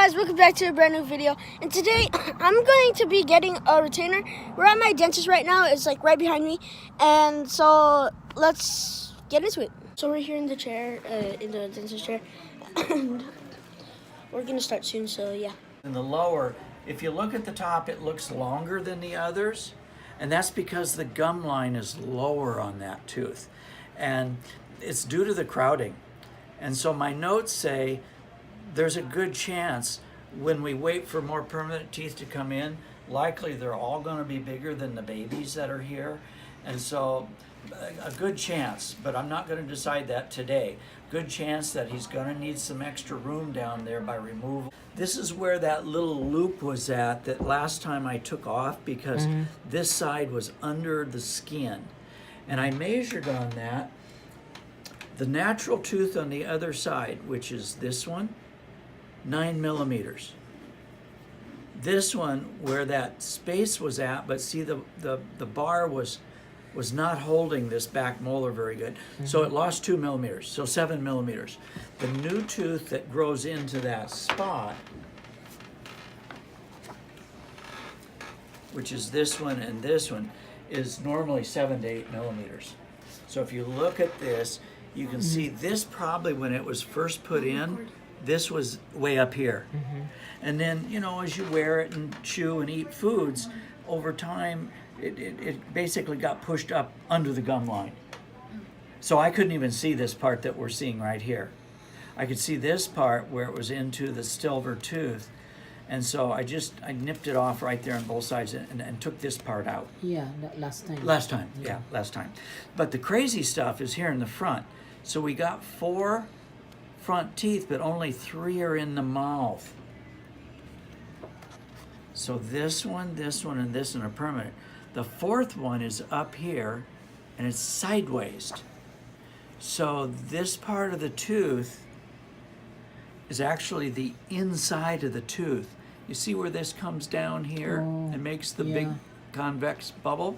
guys, welcome back to a brand new video. And today I'm going to be getting a retainer. We're at my dentist right now. It's like right behind me. And so let's get into it. So we're here in the chair, in the dentist chair. And we're gonna start soon, so yeah. In the lower, if you look at the top, it looks longer than the others. And that's because the gum line is lower on that tooth. And it's due to the crowding. And so my notes say there's a good chance when we wait for more permanent teeth to come in, likely they're all going to be bigger than the babies that are here. And so a good chance, but I'm not going to decide that today. Good chance that he's going to need some extra room down there by removal. This is where that little loop was at that last time I took off because this side was under the skin. And I measured on that. The natural tooth on the other side, which is this one, 9 millimeters. This one, where that space was at, but see the bar was not holding this back molar very good. So it lost 2 millimeters, so 7 millimeters. The new tooth that grows into that spot, which is this one and this one, is normally 7 to 8 millimeters. So if you look at this, you can see this probably when it was first put in, this was way up here. And then, you know, as you wear it and chew and eat foods, over time, it basically got pushed up under the gum line. So I couldn't even see this part that we're seeing right here. I could see this part where it was into the silver tooth. And so I nipped it off right there on both sides and took this part out. Yeah, last time. Last time, yeah, last time. But the crazy stuff is here in the front. So we got 4 front teeth, but only 3 are in the mouth. So this one, and this one are permanent. The 4th one is up here, and it's sideways. So this part of the tooth is actually the inside of the tooth. You see where this comes down here and makes the big convex bubble?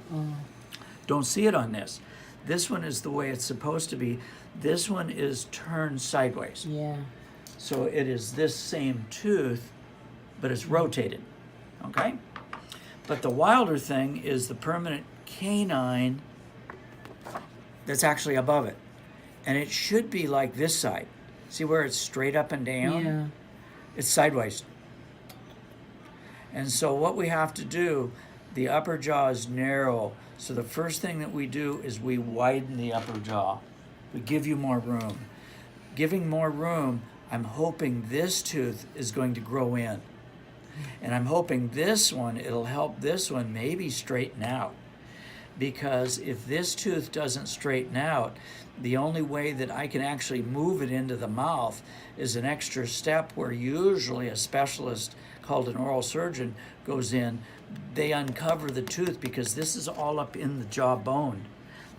Don't see it on this. This one is the way it's supposed to be. This one is turned sideways. Yeah. So it is this same tooth, but it's rotated, okay? But the wilder thing is the permanent canine that's actually above it. And it should be like this side. See where it's straight up and down? Yeah. It's sideways. And so what we have to do, the upper jaw is narrow. So the first thing that we do is we widen the upper jaw. We give you more room. Giving more room, I'm hoping this tooth is going to grow in. And I'm hoping this one, it'll help this one maybe straighten out. Because if this tooth doesn't straighten out, the only way that I can actually move it into the mouth is an extra step where usually a specialist called an oral surgeon goes in. They uncover the tooth because this is all up in the jaw bone.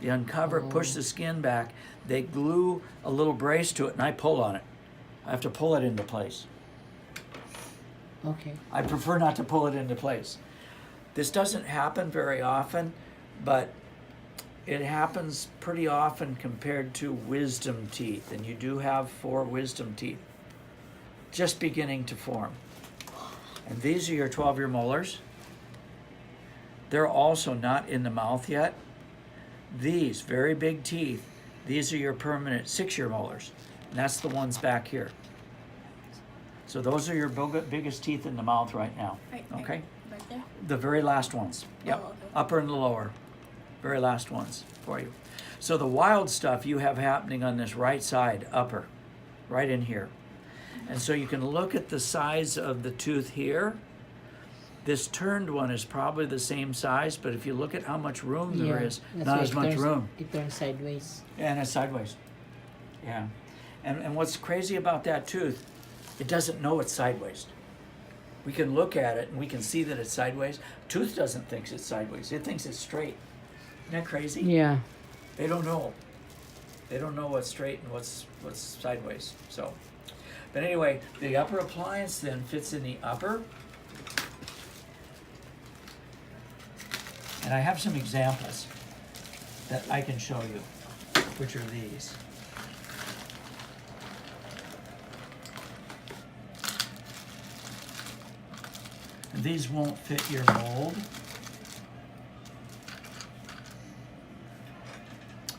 They uncover it, push the skin back, they glue a little brace to it, and I pull on it. I have to pull it into place. Okay. I prefer not to pull it into place. This doesn't happen very often, but it happens pretty often compared to wisdom teeth, and you do have 4 wisdom teeth just beginning to form. And these are your 12-year molars. They're also not in the mouth yet. These very big teeth, these are your permanent 6-year molars, and that's the ones back here. So those are your biggest teeth in the mouth right now. Okay? Right there? The very last ones. Yep. Oh, okay. Upper and the lower. Very last ones for you. So the wild stuff you have happening on this right side, upper, right in here. And so you can look at the size of the tooth here. This turned one is probably the same size, but if you look at how much room there is, not as much room. It turns sideways. And it's sideways. Yeah. And what's crazy about that tooth, it doesn't know it's sideways. We can look at it and we can see that it's sideways. Tooth doesn't think it's sideways. It thinks it's straight. Isn't that crazy? Yeah. They don't know. They don't know what's straight and what's sideways. So, but anyway, the upper appliance then fits in the upper. And I have some examples that I can show you, which are these. These won't fit your mold.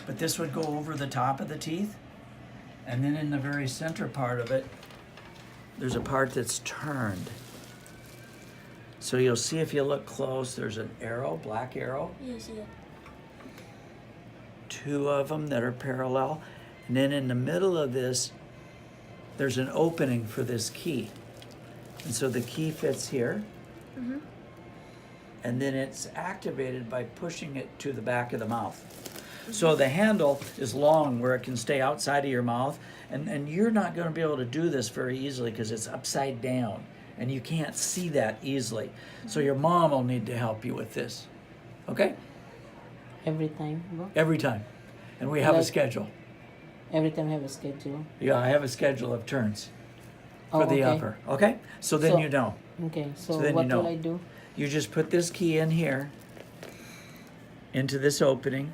But this would go over the top of the teeth. And then in the very center part of it, there's a part that's turned. So you'll see if you look close, there's an arrow, black arrow. Yeah, I see it. Two of them that are parallel. And then in the middle of this, there's an opening for this key. And so the key fits here. Mm-hmm. And then it's activated by pushing it to the back of the mouth. So the handle is long where it can stay outside of your mouth. And you're not going to be able to do this very easily because it's upside down. And you can't see that easily. So your mom will need to help you with this. Okay? Every time, bro? Every time. And we have a Like- schedule. Every time have a schedule. Yeah, I have a schedule of turns for Oh, the okay. upper. Okay? So then So- you know. Okay, so, So then you what know. will I do? You just put this key in here, into this opening,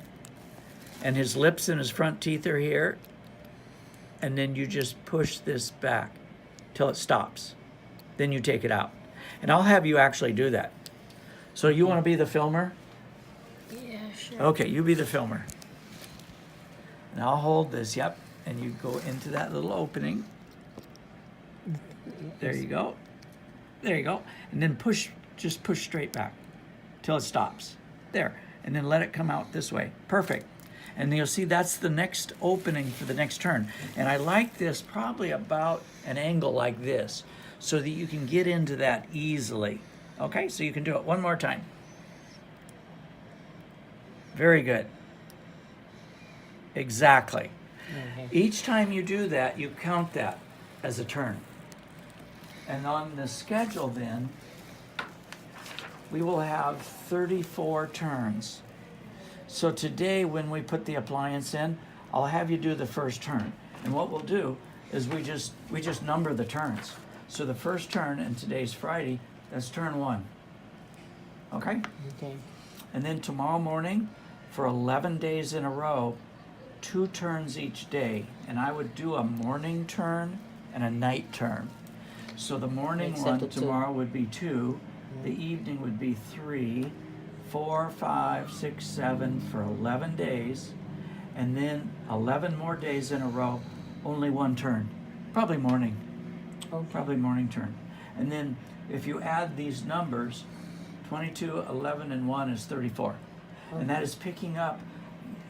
and his lips and his front teeth are here, and then you just push this back till it stops. Then you take it out. And I'll have you actually do that. So you want to be the filmer? Yeah, sure. Okay, you be the filmer. And I'll hold this, yep, and you go into that little opening. There you go. There you go. And then push, just push straight back till it stops. There. And then let it come out this way. Perfect. And you'll see that's the next opening for the next turn. And I like this probably about an angle like this so that you can get into that easily. Okay, so you can do it one more time. Very good. Exactly. Okay. Each time you do that, you count that as a turn. And on the schedule then, we will have 34 turns. So today when we put the appliance in, I'll have you do the first turn. And what we'll do is we just number the turns. So the first turn, and today's Friday, that's turn 1. Okay? Okay. And then tomorrow morning, for 11 days in a row, 2 turns each day. And I would do a morning turn and a night turn. So the morning Except one the two. tomorrow would be 2. The evening would be 3, 4, 5, 6, 7 for 11 days. And then 11 more days in a row, only 1 turn. Probably morning. Okay. Probably morning turn. And then if you add these numbers, 22, 11, and 1 is 34. And that is picking up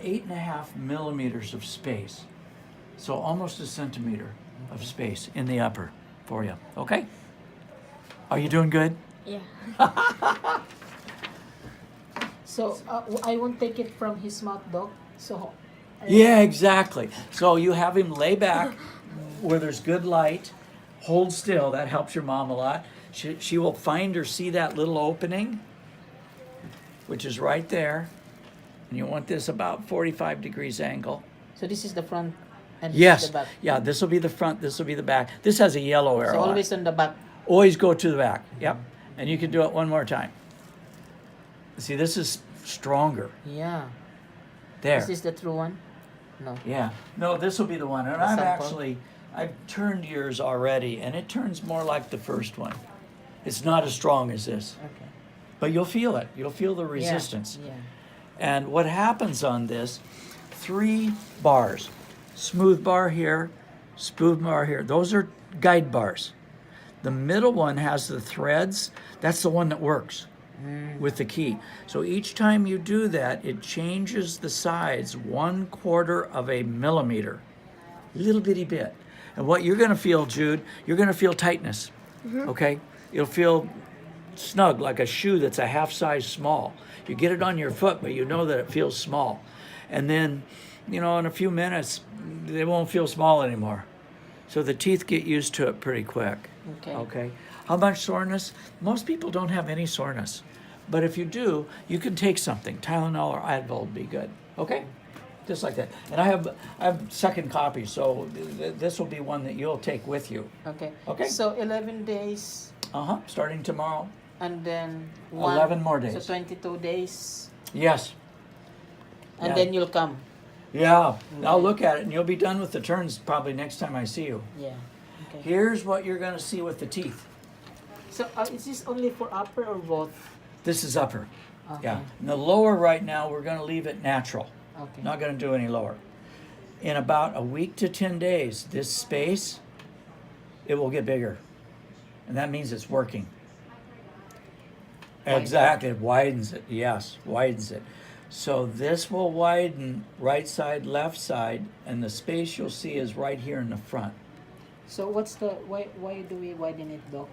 8.5 millimeters of space. So almost a centimeter of space in the upper for you. Okay? Are you doing good? Yeah. So I won't take it from his mouth, Doc. So Yeah, exactly. So you have him lay back where there's good light, hold still. That helps your mom a lot. She will find or see that little opening, which is right there. And you want this about 45 degrees angle. so this is the front and this is Yes. the back. Yeah, this will be the front, this will be the back. This has a yellow arrow So on it. always on the back. Always go to the back. Yep. And you can do it one more time. See, this is stronger. Yeah. There. Is this the true one? No. Yeah. No, this will be the one. And The I've sample? I've turned yours already, and it turns more like the first one. It's not as strong as this, Okay. but you'll feel it. You'll feel the Yeah, resistance. Yeah. And what happens on this, 3 bars, smooth bar here, smooth bar here. Those are guide bars. The middle one has the threads. That's the one that works with the key. So each time you do that, it changes the sides 1/4 of a millimeter, little bitty bit. And what you're going to feel, Jude, you're going to feel tightness. Okay? You'll feel snug, like a shoe that's a half size small. You get it on your foot, but you know that it feels small. And then, in a few minutes, they won't feel small anymore. So the teeth get used to it pretty quick. Okay. Okay. How much soreness? Most people don't have any soreness. But if you do, you can take something. Tylenol or Advil would be good. Okay? Just like that. And I have second copy, so this will be one that you'll take with you. Okay. Okay. So 11 days Starting tomorrow. and then 11 more days. So 22 days. Yes. And Yeah. then you'll come. Yeah. I'll look at it and you'll be done with the turns probably next time I see you. Yeah. Okay. Here's what you're going to see with the teeth. So is this only for upper or both? This is upper. Okay. Yeah. And the lower right now, we're going to leave it natural. Okay. Not going to do any lower. In about a week to 10 days, this space, it will get bigger. And that means it's working. Widen. Exactly. It widens it. Yes, widens it. So this will widen right side, left side, and the space you'll see is right here in the front. So what's the why do we widen it, Doc?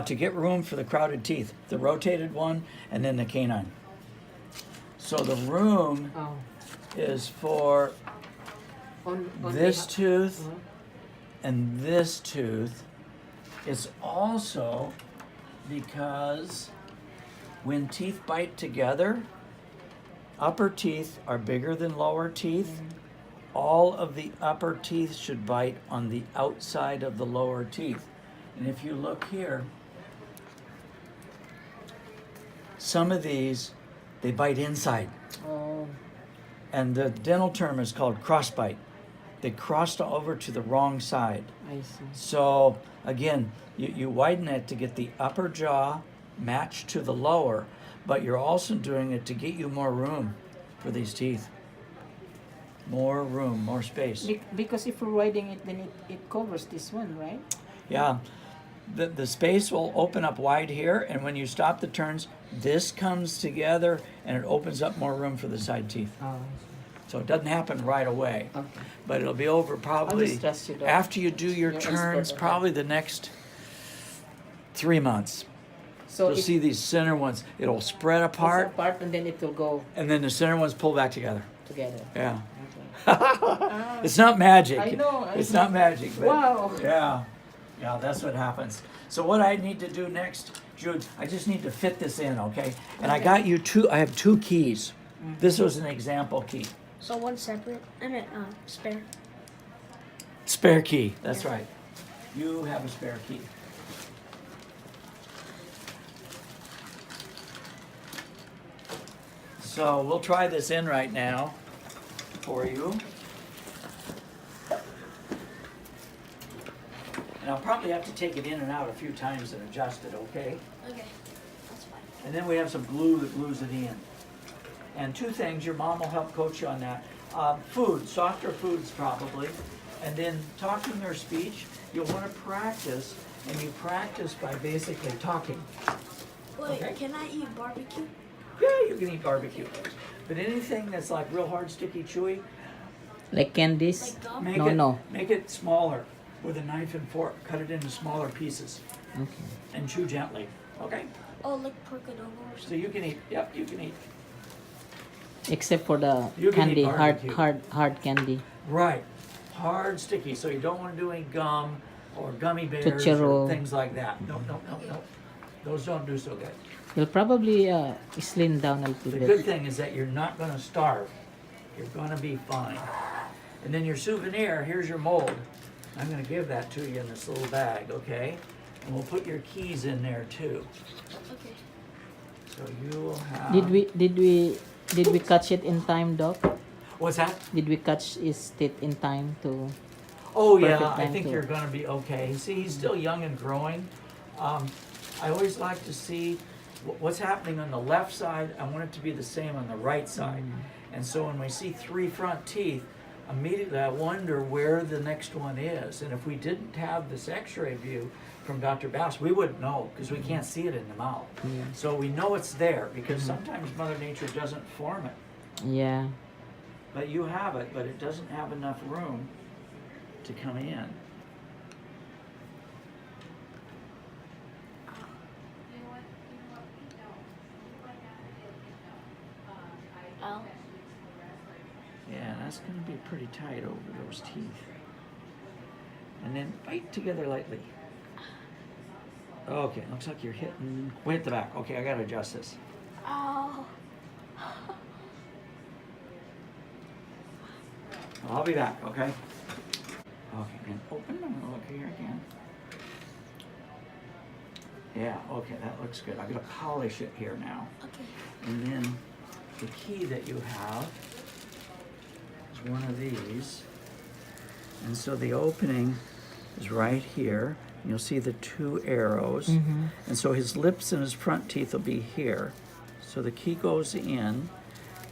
To get room for the crowded teeth, the rotated one, and then the canine. So the room Oh. is for On this the, tooth uh-huh. and this tooth. It's also because when teeth bite together, upper teeth are bigger than lower teeth. All of the upper teeth should bite on the outside of the lower teeth. And if you look here, some of these, they bite inside. Oh. And the dental term is called crossbite. They crossed over to the wrong side. I see. So again, you widen it to get the upper jaw matched to the lower, but you're also doing it to get you more room for these teeth. More room, more space. Because if we're widening it, then it covers this one, right? Yeah. The space will open up wide here, and when you stop the turns, this comes together and it opens up more room for the side teeth. Oh. So it doesn't happen right away, Okay. but it'll be over probably just trust you, Doc. after you do your You're turns, expert. probably the next 3 months. So You'll see these center ones, it'll spread it's apart, apart and then it will go and then the center ones pull back together. together. Yeah. Okay. It's not magic. I know, I It's know. not magic. But Wow. Yeah. Yeah, that's what happens. So what I need to do next, Jude, I just need to fit this in, okay? And I got you I have 2 keys. This was an example key. So one separate and a spare. Spare key, that's right. You have a spare key. So we'll try this in right now for you. And I'll probably have to take it in and out a few times and adjust it, okay? Okay, that's fine. And then we have some glue that glues it in. And 2 things, your mom will help coach you on that. Food, softer foods probably. And then talking or speech, you'll want to practice, and you practice by basically talking. Wait, Okay. can I eat barbecue? Yeah, you can eat barbecue. But anything that's like real hard, sticky, chewy, Like candies? Like gum? make it smaller with a knife and fork. Cut it into smaller pieces Okay. and chew gently. Okay? Oh, like porcadillo or So something. you can eat. Yep, you can eat. Except for the You can candy, eat barbecue. hard candy. Right. Hard, sticky. So you don't want to do any gum or gummy bears or Tootsie-Roll. things like that. No. Those don't do so good. You'll probably slim down a little The bit. good thing is that you're not going to starve. You're going to be fine. And then your souvenir, here's your mold. I'm going to give that to you in this little bag, okay? And we'll put your keys in there too. Okay. So you will have... Did we catch it in time, Doc? What's that? Did we catch his teeth in time to? Oh yeah, Perfect I time think to- you're going to be okay. See, he's still young and growing. I always like to see what's happening on the left side. I want it to be the same on the right side. And so when we see 3 front teeth, immediately I wonder where the next one is. And if we didn't have this x-ray view from Dr. Bass, we wouldn't know because we can't see it in the mouth. Yeah. So we know it's there because sometimes Mother Nature doesn't form it. Yeah. But you have it, but it doesn't have enough room to come in. Oh. Yeah, that's going to be pretty tight over those teeth. And then bite together lightly. Okay, looks like you're hitting way at the back. Okay, I got to adjust this. Oh. I'll be back, okay? Okay, and open. I'm going to look here again. Yeah, okay, that looks good. I'm going to polish it here now. Okay. And then the key that you have is one of these. And so the opening is right here. You'll see the 2 arrows. And so his lips and his front teeth will be here. So the key goes in,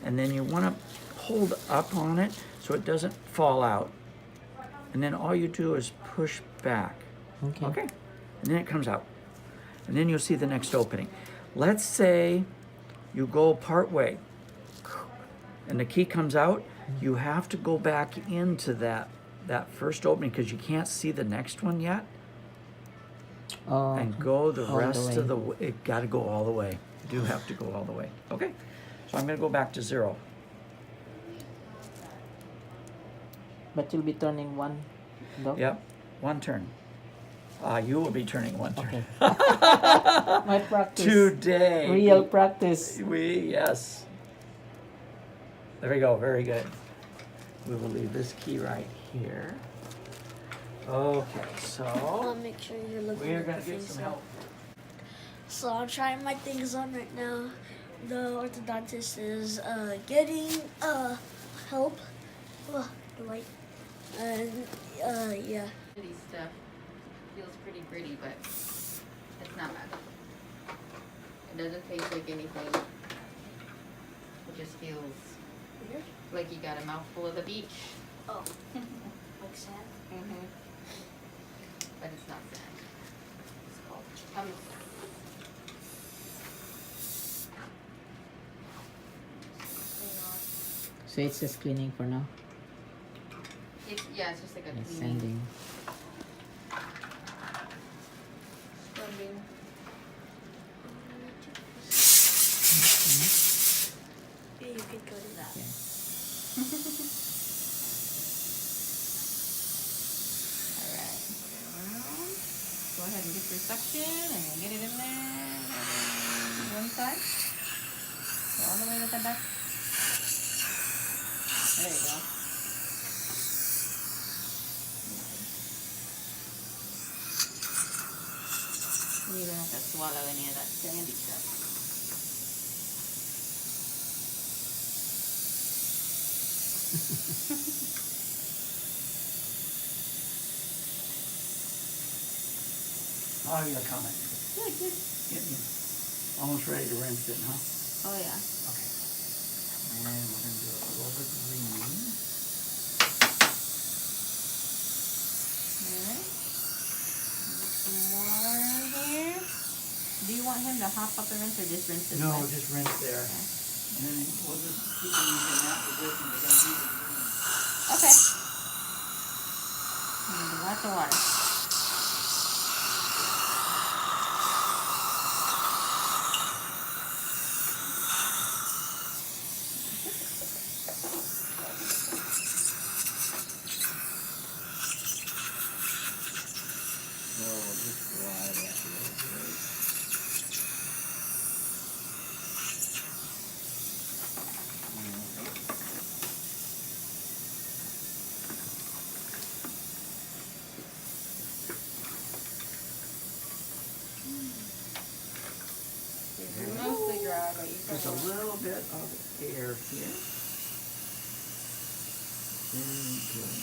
and then you want to hold up on it so it doesn't fall out. And then all you do is push back. Okay. And then it comes out. And then you'll see the next opening. Let's say you go part way and the key comes out, you have to go back into that first opening because you can't see the next one yet. Oh, And go the all the rest of way. the way. It got to go all the way. You do have to go all the way. Okay. So I'm going to go back to 0. But you'll be turning one, Doc? Yep. 1 turn. You will be turning 1 turn. Okay. My practice. Today. Real practice. Yes. There we go. Very good. We will leave this key right here. Okay, I'll so make sure you're looking we're at gonna the get things some on. help. So I'm trying my things on right now. The orthodontist is getting help. The light. And yeah. These stuff feels pretty gritty, but it's not bad. It doesn't taste like anything. It just feels Weird. like you got a mouthful of the beach. Oh. Like sand. But it's not sand. It's called hummus. So it's just cleaning for now. It's just like a It's cleaning, sanding. scrubbing. Yeah, you could go to that. Yeah. Alright. Go ahead and get your suction and get it in there. One side. Go all the way to the back. There you go. You don't have to swallow any of that sandy stuff. How are you coming? Good, good. Getting almost ready to rinse it, huh? Oh yeah. Okay. And we're going to do a little bit green. Alright. Put some water in here. Do you want him to hop up and rinse or just rinse this No, way? just rinse there. And then we'll just keep it in that position. We're going to keep it green. Okay. Lots of water. So we'll just glide that a little bit. It's mostly dry, but you There's a can. little bit of air here. Very good.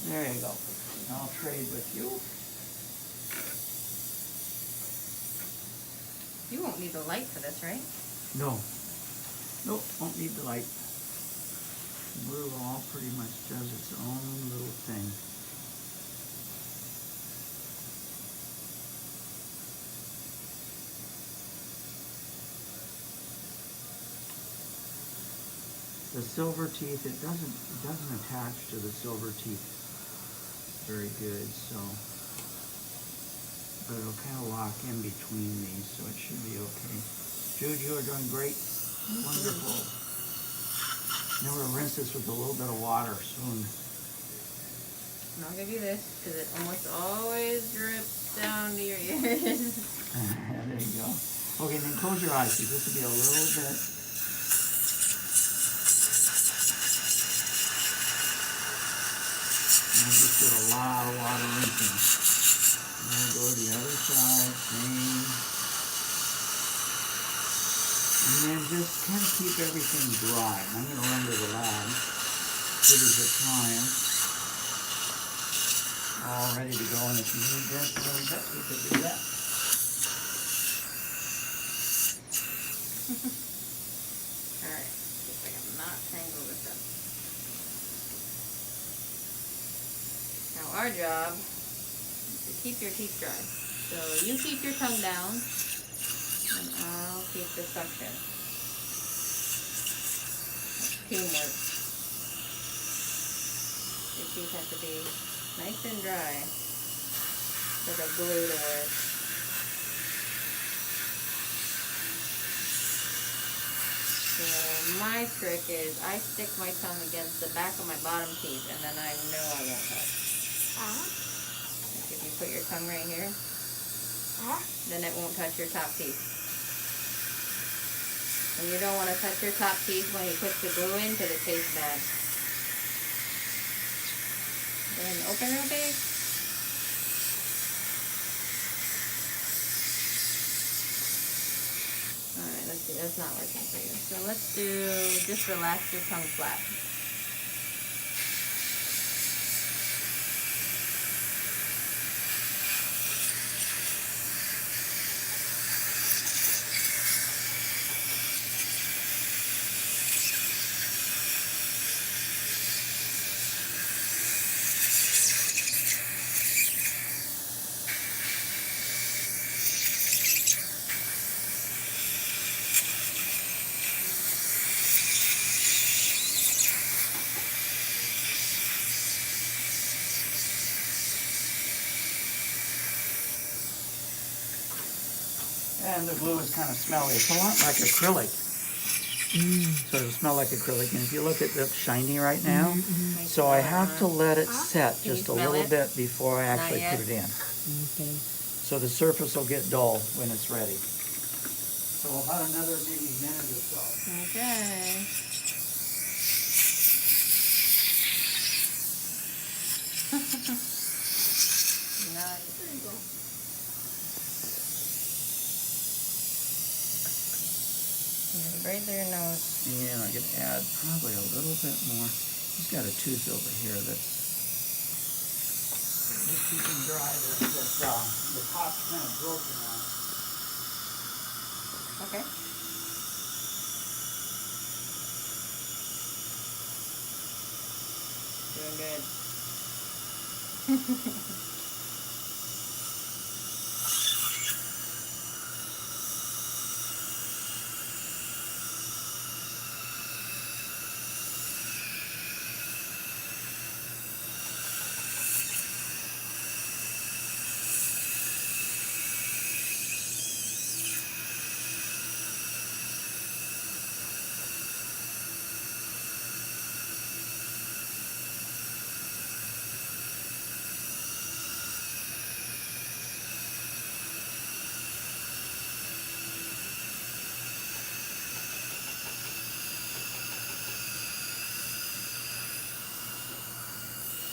There you go. And I'll trade with you. You won't need the light for this, right? No. Nope, won't need the light. Blue all pretty much does its own little thing. The silver teeth, it doesn't attach to the silver teeth very good, so, but it'll kind of lock in between these, so it should be okay. Jude, you are doing great. Wonderful. Now we're gonna rinse this with a little bit of water soon. And I'll give you this because it almost always drips down to your ears. There you go. Okay, then close your eyes, because this will be a little bit. And I just did a lot of water rinsing. And then go to the other side, same. And then just kind of keep everything dry. I'm going to run to the lab. Give it a time. all ready to go, and if you need this a little bit, you could do that. Alright, see if I can not tangle this up. Now our job is to keep your teeth dry. So you keep your tongue down, and I'll keep the suction. That's teamwork. Your teeth have to be nice and dry for the glue to work. So my trick is I stick my tongue against the back of my bottom teeth, and then I know I won't touch. Like if you put your tongue right here, then it won't touch your top teeth. And you don't want to touch your top teeth when you put the glue in because it tastes bad. Go ahead and open real big. Alright, let's see, that's not working for you. So let's do, just relax your tongue flat. And the glue is kind of smelly. It's a lot like acrylic. So it'll smell like acrylic. And if you look at the shiny right now, so I have to let it set Can you just a smell little it? bit before I actually yet? put it in. Okay. So the surface will get dull when it's ready. So about another maybe minute or so. Okay. Nice. There you go. Right through your nose. And I can add probably a little bit more. He's got a tooth over here that's just keeping dry. The top's kind of broken on it. Okay. Doing good.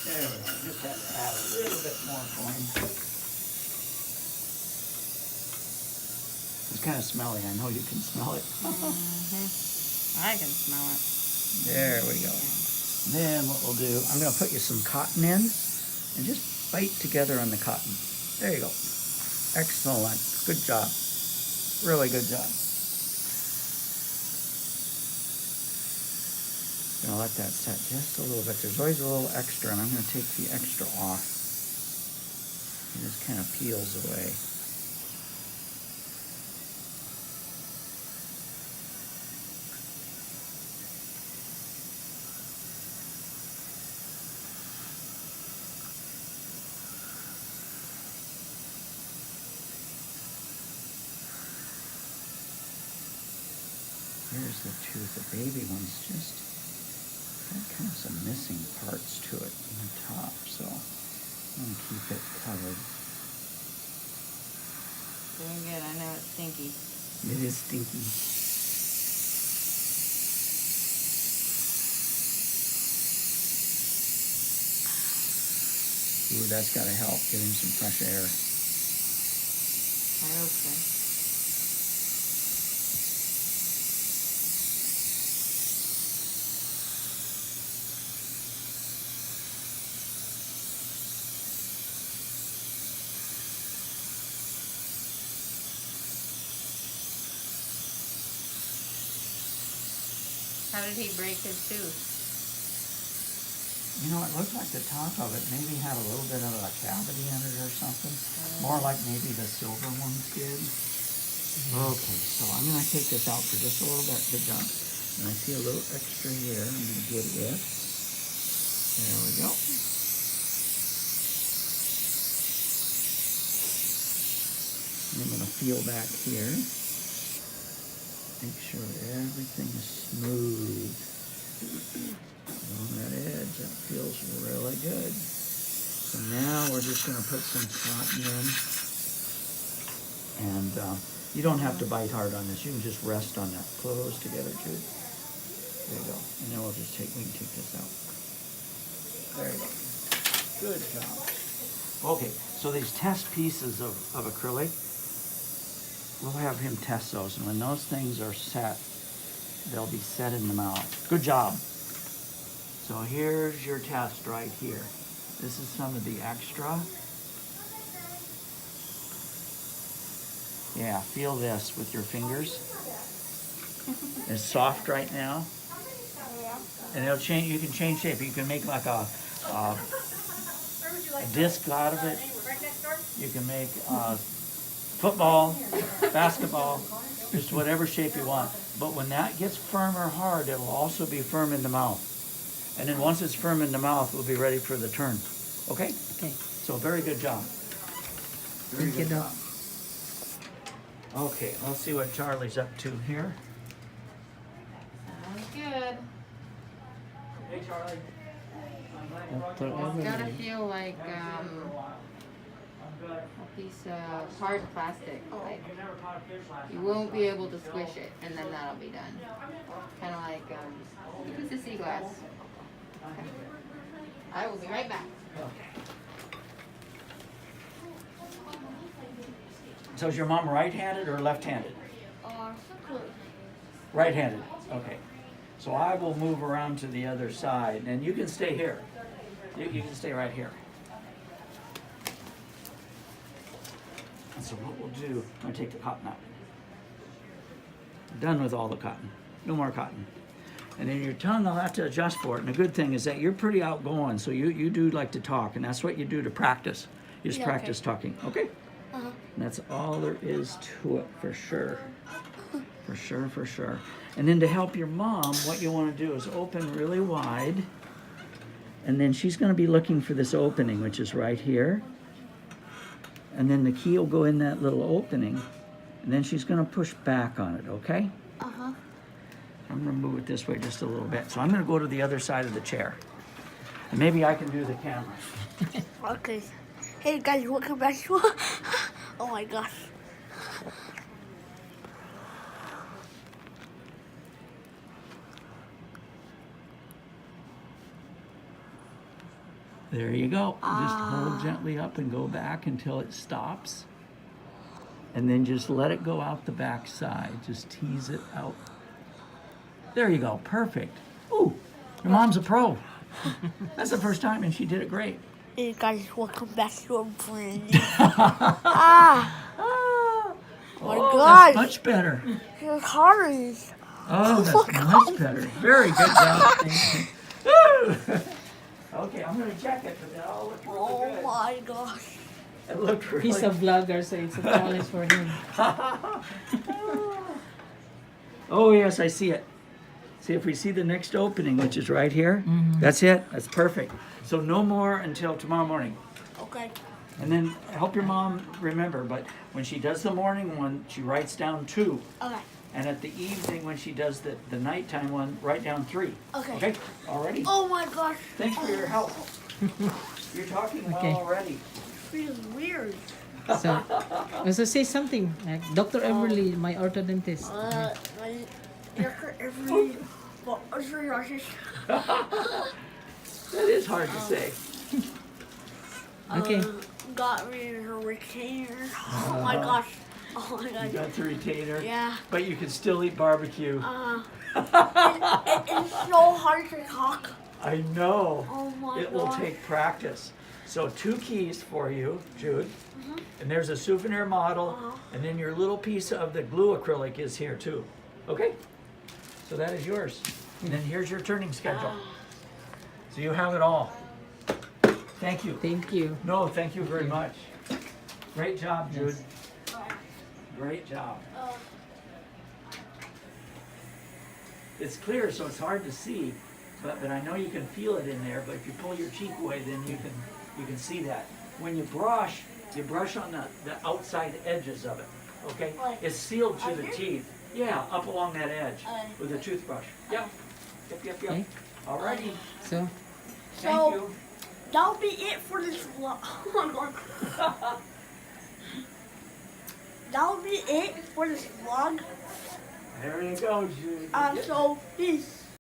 There we go. Just had to add a little bit more for him. It's kind of smelly. I know you can smell it. I can smell it. There we go. Then what we'll do, I'm going to put you some cotton in and just bite together on the cotton. There you go. Excellent. Good job. Really good job. Gonna let that set just a little bit. There's always a little extra, and I'm gonna take the extra off. It just kind of peels away. Here's the tooth. The baby one's just got kind of some missing parts to it on the top, so I'm going to keep it covered. Doing good. I know it's stinky. It is stinky. Ooh, that's got to help. Give him some fresh air. I hope so. How did he break his tooth? You know, it looked like the top of it maybe had a little bit of a cavity in it or something. More like maybe the silver ones did. Okay, so I'm gonna take this out for just a little bit. Good job. And I see a little extra here. I'm gonna get it. There we go. And I'm gonna feel back here. Make sure everything is smooth. On that edge, that feels really good. So now we're just gonna put some cotton in. And you don't have to bite hard on this. You can just rest on that. Close together, Jude. There you go. And then we can take this out. There you go. Good job. Okay, so these test pieces of acrylic, we'll have him test those. And when those things are set, they'll be set in the mouth. Good job. So here's your test right here. This is some of the extra. Yeah, feel this with your fingers. It's soft right now. And it'll change, you can change shape. You can make like a disc out of it. You can make football, basketball, just whatever shape you want. But when that gets firm or hard, it will also be firm in the mouth. And then once it's firm in the mouth, we'll be ready for the turn. Okay? Okay. So very good job. Very Thank you, good Doc. job. Okay, let's see what Charlie's up to here. Sounds good. Hey, Charlie. Dr. It's gotta Everly. feel like a piece of hard plastic. Like you won't be able to squish it, and then that'll be done. Kind of like a piece of sea glass. Okay. I will be right back. So is your mom right-handed or left-handed? Right-handed. Okay. So I will move around to the other side, and you can stay here. You can stay right here. And so what we'll do, I'm gonna take the cotton out. Done with all the cotton. No more cotton. And then your tongue, I'll have to adjust for it. And the good thing is that you're pretty outgoing, so you do like to talk, and that's what you do to practice. You just Yeah, practice talking, okay? Uh-huh. And that's all there is to it, for sure. For sure, for sure. And then to help your mom, what you want to do is open really wide. And then she's going to be looking for this opening, which is right here. And then the key will go in that little opening. And then she's going to push back on it, okay? Uh-huh. I'm going to move it this way just a little bit. So I'm going to go to the other side of the chair. And maybe I can do the camera. Okay. Hey guys, welcome back to oh my gosh. There you go. Just hold gently up and go back until it stops. And then just let it go out the back side. Just tease it out. There you go. Perfect. Ooh, your mom's a pro. That's the first time and she did it great. Hey guys, welcome back to a brand new Oh, my that's God. much better. your cars. Oh, that's much better. Very good job. Thank you. Woo! Okay, I'm going to check it, but that all looked really Oh good. my gosh. It looked really He's a vlogger, so it's a challenge for him. Oh, yes, I see it. See, if we see the next opening, which is right here, that's it. That's perfect. So no more until tomorrow morning. Okay. And then help your mom remember, but when she does the morning one, she writes down 2. Okay. And at the evening, when she does the nighttime one, write down 3. Okay. Okay? Already? Oh my gosh. Thanks for your help. You're talking well Okay. already. Feels weird. So say something, like Dr. Everly, my orthodontist. Every That is hard to say. Okay. got me a retainer. Oh my gosh. Oh my You gosh. got the retainer, Yeah. but you can still eat barbecue. It's so hard to talk. I know. Oh my It will gosh. take practice. So 2 keys for you, Jude. And there's a souvenir model, and then your little piece of the glue acrylic is here too. Okay? So that is yours. And then here's your turning schedule. So you have it all. Thank you. Thank you. No, thank you very much. Great job, Jude. Great job. It's clear, so it's hard to see, but I know you can feel it in there. But if you pull your cheek away, then you can see that. When you brush on the outside edges of it. Okay, Like it's sealed to up the here? teeth. Yeah, up along that edge with a toothbrush. Yep. Yep. Okay. Alrighty. So, Thank So you. that'll be it for this vlog. Hold on. That'll be it for this vlog. There you go, Jude. So peace.